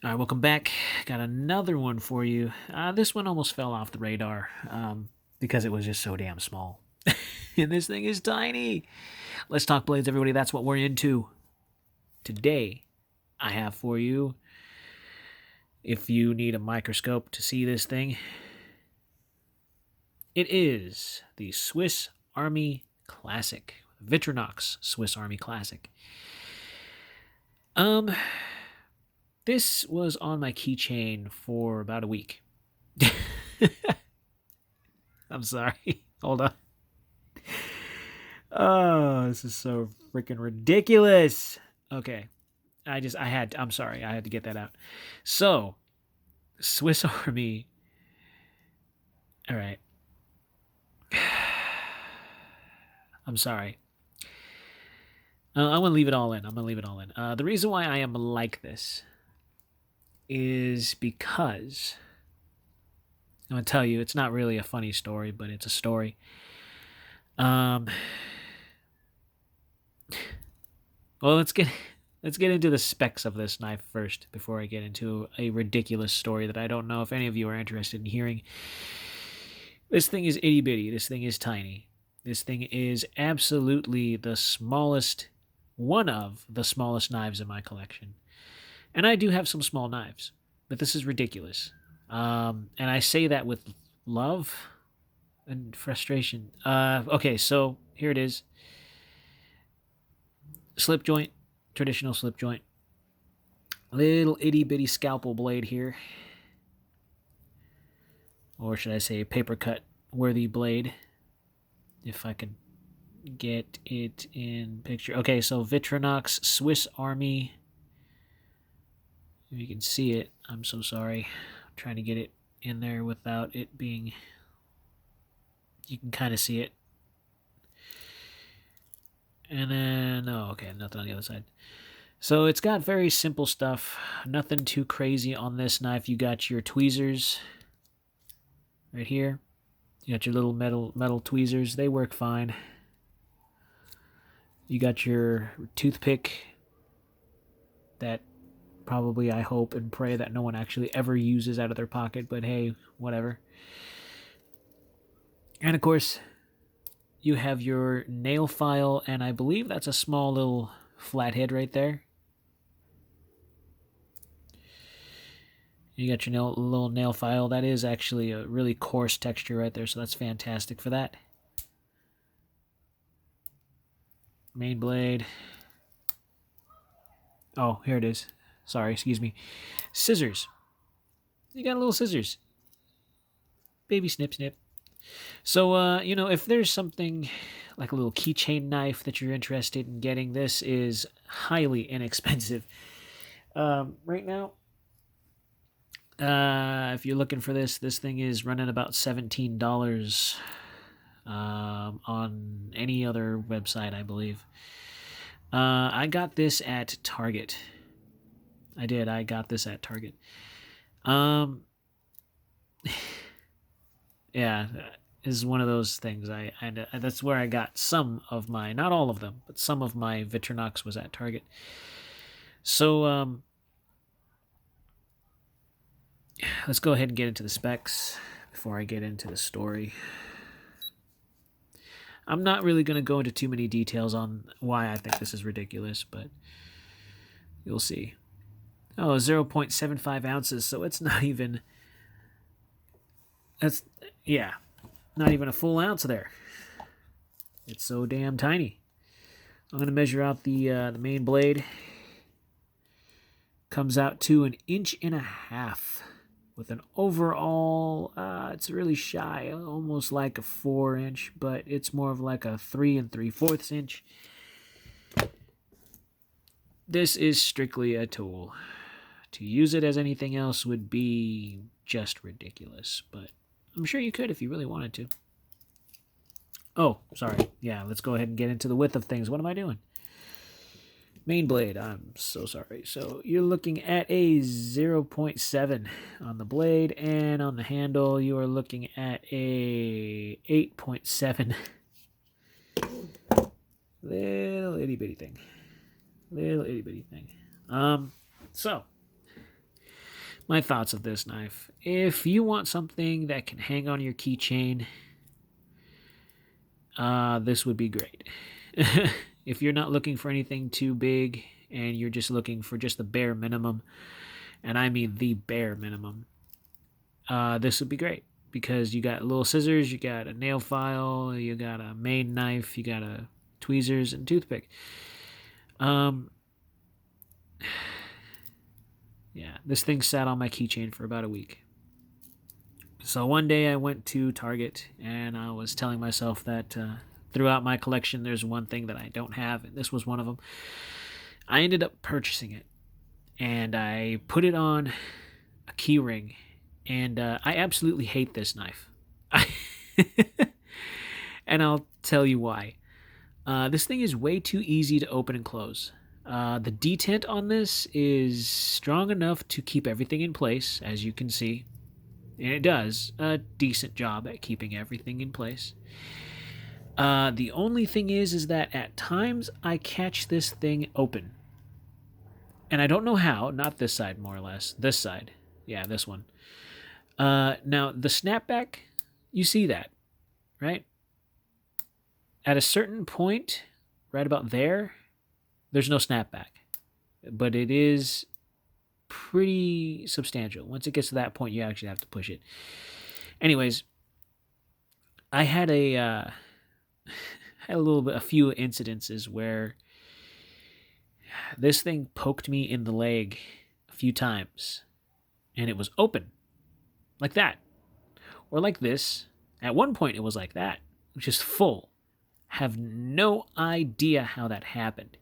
All right, welcome back. Got another one for you. This one almost fell off the radar because it was just so damn small. And this thing is tiny. Let's talk blades, everybody. That's what we're into. Today, I have for you, if you need a microscope to see this thing, it is the Swiss Army Classic. Victorinox Swiss Army Classic. Um, this was on my keychain for about a week. I'm sorry. Hold on. Oh, this is so freaking ridiculous. Okay. I'm sorry. I had to get that out. So, Swiss Army. All right. I'm sorry. I'm going to leave it all in. The reason why I am like this is because I'm going to tell you, it's not really a funny story, but it's a story. Um, well, let's get into the specs of this knife first before I get into a ridiculous story that I don't know if any of you are interested in hearing. This thing is itty bitty. This thing is tiny. This thing is absolutely the smallest, one of the smallest knives in my collection. And I do have some small knives, but this is ridiculous. And I say that with love and frustration. Okay, so here it is. Slip joint, traditional slip joint. Little itty bitty scalpel blade here. Or should I say paper cut worthy blade. If I could get it in picture. Okay, so Victorinox Swiss Army. If you can see it, I'm so sorry. I'm trying to get it in there without it being... You can kind of see it. And then, oh, okay, nothing on the other side. So it's got very simple stuff. Nothing too crazy on this knife. You got your tweezers right here. You got your little metal tweezers. They work fine. You got your toothpick that probably I hope and pray that no one actually ever uses out of their pocket, but hey, whatever. And of course, you have your nail file, and I believe that's a small little flathead right there. You got your little nail file. That is actually a really coarse texture right there, so that's fantastic for that. Main blade. Oh, here it is. Sorry, excuse me. Scissors. You got little scissors. Baby snip snip. So, if there's something like a little keychain knife that you're interested in getting, this is highly inexpensive. Right now, if you're looking for this thing is running about $17 on any other website, I believe. I got this at Target. I did. I got this at Target. Yeah, is one of those things. I that's where I got some of my, not all of them, but some of my Victorinox was at Target. So let's go ahead and get into the specs before I get into the story. I'm not really going to go into too many details on why I think this is ridiculous, but you'll see. Oh, 0.75 ounces, so it's not even... Yeah, not even a full ounce there. It's so damn tiny. I'm going to measure out the main blade. Comes out to 1.5 inches with an overall, it's really shy, almost like a 4-inch, but it's more of like a 3 3/4 inch. This is strictly a tool. To use it as anything else would be just ridiculous, but I'm sure you could if you really wanted to. Oh, sorry. Yeah, let's go ahead and get into the width of things. What am I doing? Main blade. I'm so sorry. So you're looking at a 0.7 on the blade, and on the handle you are looking at a 8.7. Little itty bitty thing. So My thoughts of this knife. If you want something that can hang on your keychain, this would be great. If you're not looking for anything too big and you're just looking for just the bare minimum, and I mean the bare minimum, this would be great because you got little scissors, you got a nail file, you got a main knife, you got a tweezers and toothpick. Yeah, this thing sat on my keychain for about a week. So one day I went to Target and I was telling myself that throughout my collection there's one thing that I don't have, and this was one of them. I ended up purchasing it and I put it on a key ring, and I absolutely hate this knife. And I'll tell you why. This thing is way too easy to open and close. The detent on this is strong enough to keep everything in place, as you can see. And it does a decent job at keeping everything in place. The only thing is that at times I catch this thing open. And I don't know how, not this side more or less, this side. Yeah, this one. Now, the snapback, you see that, right? At a certain point, right about there, there's no snapback. But it is pretty substantial. Once it gets to that point, you actually have to push it. Anyways, I had a few incidences where this thing poked me in the leg a few times, and it was open, like that, or like this. At one point, it was like that, just full. Have no idea how that happened.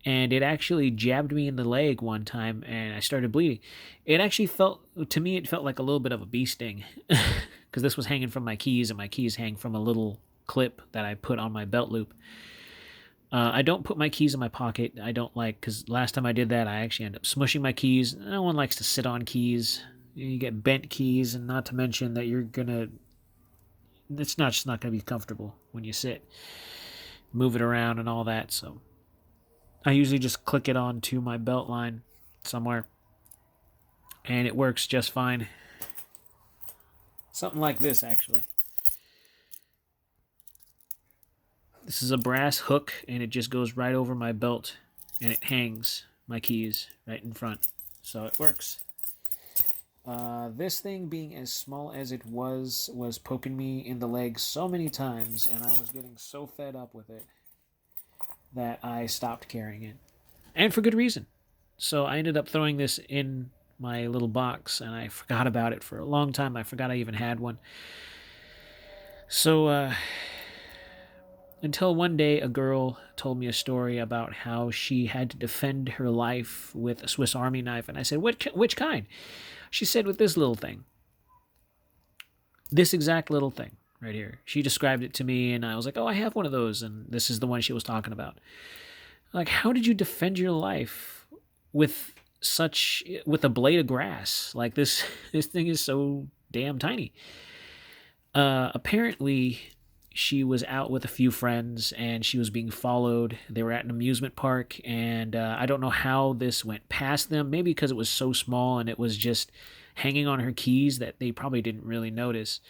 And it actually jabbed me in the leg one time, and I started bleeding. It actually to me, it felt like a little bit of a bee sting, because this was hanging from my keys, and my keys hang from a little clip that I put on my belt loop. I don't put my keys in my pocket. I don't like, because last time I did that, I actually ended up smushing my keys. No one likes to sit on keys. You get bent keys, and not to mention that it's just not going to be comfortable when you sit. Move it around and all that, so I usually just click it onto my belt line somewhere, and it works just fine. Something like this, actually. This is a brass hook, and it just goes right over my belt, and it hangs my keys right in front, so it works. This thing, being as small as it was poking me in the leg so many times, and I was getting so fed up with it that I stopped carrying it. And for good reason. So I ended up throwing this in my little box, and I forgot about it for a long time. I forgot I even had one. So, until one day a girl told me a story about how she had to defend her life with a Swiss Army knife. And I said, which kind? She said, with this little thing. This exact little thing right here. She described it to me, and I was like, oh, I have one of those, and this is the one she was talking about. Like, how did you defend your life with a blade of grass? Like, this thing is so damn tiny. Apparently, she was out with a few friends, and she was being followed. They were at an amusement park, and I don't know how this went past them. Maybe because it was so small and it was just hanging on her keys that they probably didn't really notice.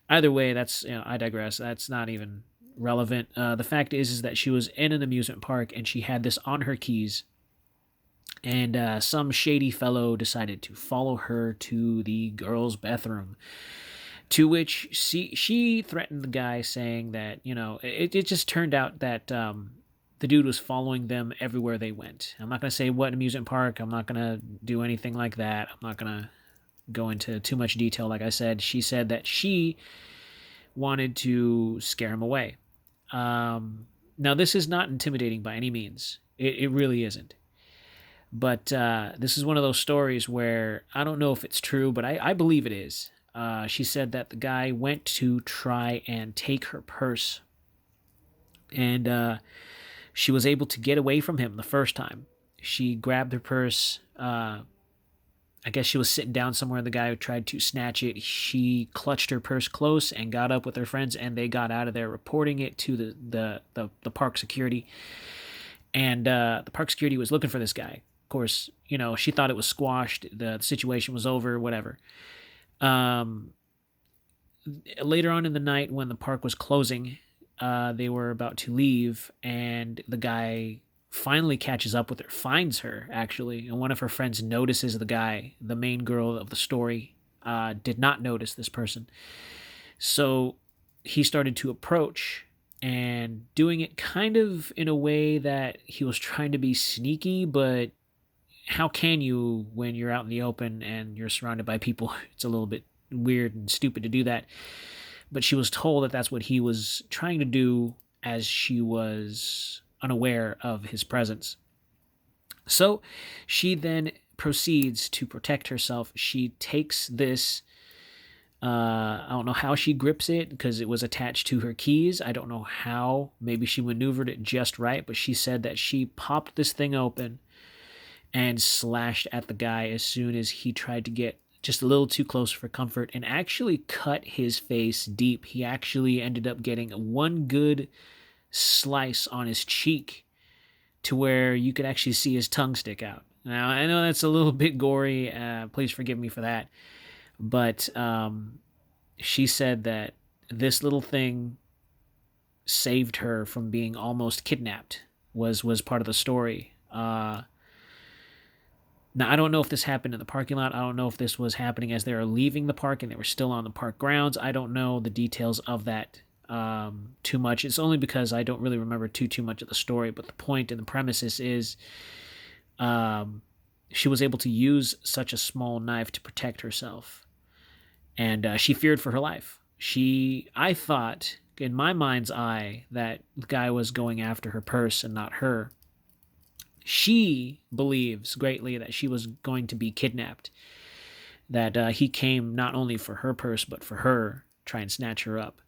Either way, I digress. That's not even relevant. The fact is that she was in an amusement park, and she had this on her keys, and some shady fellow decided to follow her to the girls' bathroom. To which she threatened the guy, saying that, it just turned out that the dude was following them everywhere they went. I'm not going to say what amusement park. I'm not going to do anything like that. I'm not going to go into too much detail. Like I said, she said that she wanted to scare him away. Now, this is not intimidating by any means. It really isn't. But this is one of those stories where I don't know if it's true, but I believe it is. She said that the guy went to try and take her purse, and she was able to get away from him the first time. She grabbed her purse. I guess she was sitting down somewhere, and the guy tried to snatch it. She clutched her purse close and got up with her friends, and they got out of there, reporting it to the park security. And the park security was looking for this guy. Of course, she thought it was squashed. The situation was over, whatever. Um, Later on in the night, when the park was closing, they were about to leave, and the guy finally catches up with her, finds her, actually. And one of her friends notices the guy. The main girl of the story did not notice this person. So he started to approach and doing it kind of in a way that he was trying to be sneaky, but how can you when you're out in the open and you're surrounded by people? It's a little bit weird and stupid to do that. But she was told that that's what he was trying to do, as she was unaware of his presence. So she then proceeds to protect herself. She takes this. I don't know how she grips it because it was attached to her keys. I don't know how. Maybe she maneuvered it just right, but she said that she popped this thing open and slashed at the guy as soon as he tried to get just a little too close for comfort, and actually cut his face deep. He actually ended up getting one good slice on his cheek to where you could actually see his tongue stick out. Now, I know that's a little bit gory. Please forgive me for that. But she said that this little thing saved her from being almost kidnapped, was part of the story. Now, I don't know if this happened in the parking lot. I don't know if this was happening as they were leaving the park and they were still on the park grounds. I don't know the details of that too much. It's only because I don't really remember too much of the story. But the point and the premises is she was able to use such a small knife to protect herself. And she feared for her life. I thought, in my mind's eye, that the guy was going after her purse and not her. She believes greatly that she was going to be kidnapped, that he came not only for her purse, but for her, try and snatch her up.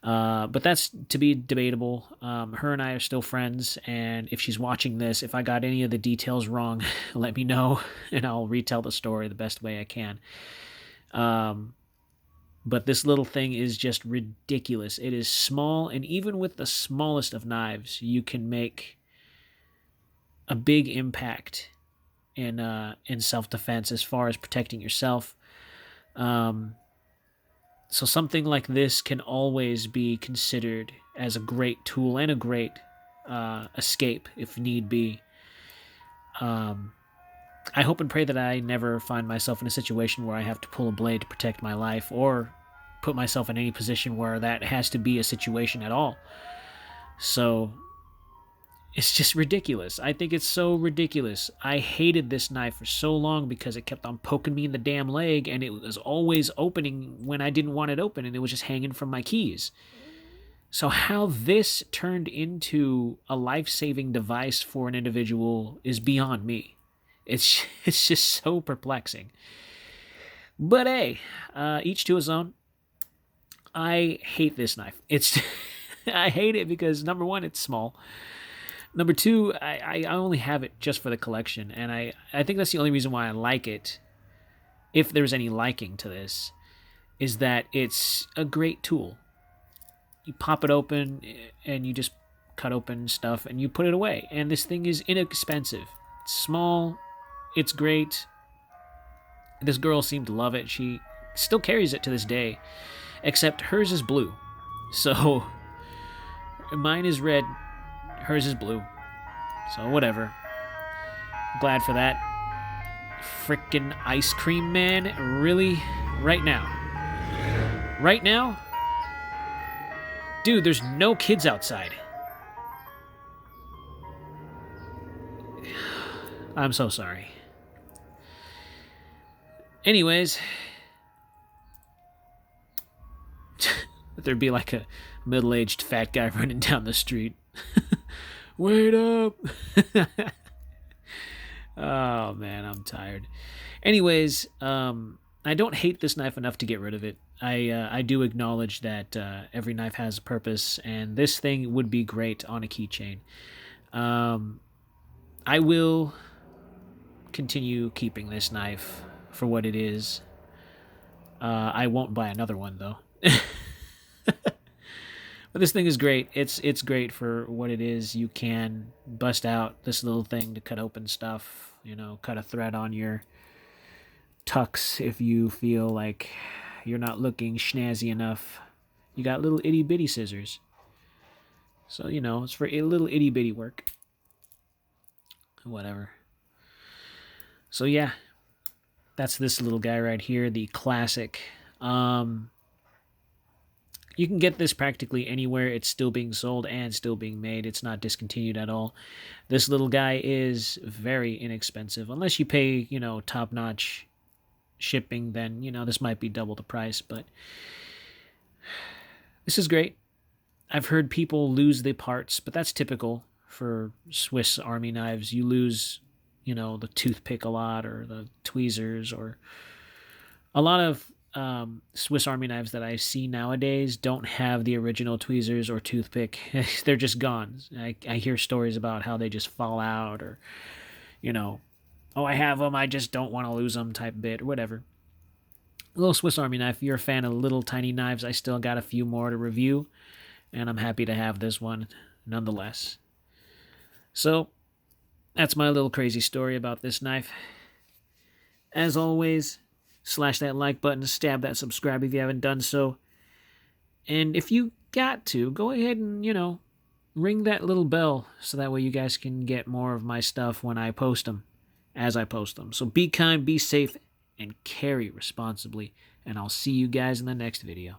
But that's to be debatable. Her and I are still friends, and if she's watching this, if I got any of the details wrong, let me know, and I'll retell the story the best way I can. But this little thing is just ridiculous. It is small, and even with the smallest of knives, you can make a big impact in self-defense as far as protecting yourself. So something like this can always be considered as a great tool and a great escape if need be. I hope and pray that I never find myself in a situation where I have to pull a blade to protect my life, or put myself in any position where that has to be a situation at all. So it's just ridiculous. I think it's so ridiculous. I hated this knife for so long because it kept on poking me in the damn leg, and it was always opening when I didn't want it open, and it was just hanging from my keys. So how this turned into a life-saving device for an individual is beyond me. It's just so perplexing. But hey, each to his own. I hate this knife. I hate it because, number one, it's small. Number two, I only have it just for the collection, and I think that's the only reason why I like it, if there's any liking to this, is that it's a great tool. You pop it open, and you just cut open stuff, and you put it away. And this thing is inexpensive. It's small. It's great. This girl seemed to love it. She still carries it to this day, except hers is blue. So mine is red. Hers is blue. So whatever. Glad for that. Frickin' ice cream man. Really? Right now? Right now? Dude, there's no kids outside. I'm so sorry. Anyways. There'd be like a middle-aged fat guy running down the street. Wait up. Oh man, I'm tired. Anyways, I don't hate this knife enough to get rid of it. I do acknowledge that every knife has a purpose, and this thing would be great on a keychain. I will continue keeping this knife for what it is. I won't buy another one though. But this thing is great. It's great for what it is. You can bust out this little thing to cut open stuff. You know, cut a thread on your tux if you feel like you're not looking snazzy enough. You got little itty bitty scissors. So, you know, it's for a little itty bitty work. Whatever. So, yeah, that's this little guy right here, the classic. You can get this practically anywhere. It's still being sold and still being made. It's not discontinued at all. This little guy is very inexpensive. Unless you pay, you know, top-notch shipping, then, you know, this might be double the price. But this is great. I've heard people lose the parts, but that's typical for Swiss Army knives. You lose, you know, the toothpick a lot, or the tweezers, or a lot of Swiss Army knives that I see nowadays don't have the original tweezers or toothpick. They're just gone. I hear stories about how they just fall out, or, you know, oh, I have them, I just don't want to lose them type bit, or whatever. A little Swiss Army knife. If you're a fan of little tiny knives, I still got a few more to review, and I'm happy to have this one nonetheless. So, that's my little crazy story about this knife. As always, slash that like button, stab that subscribe if you haven't done so. And if you got to, go ahead and, you know, ring that little bell so that way you guys can get more of my stuff when I post them, as I post them. So be kind, be safe, and carry responsibly. And I'll see you guys in the next video.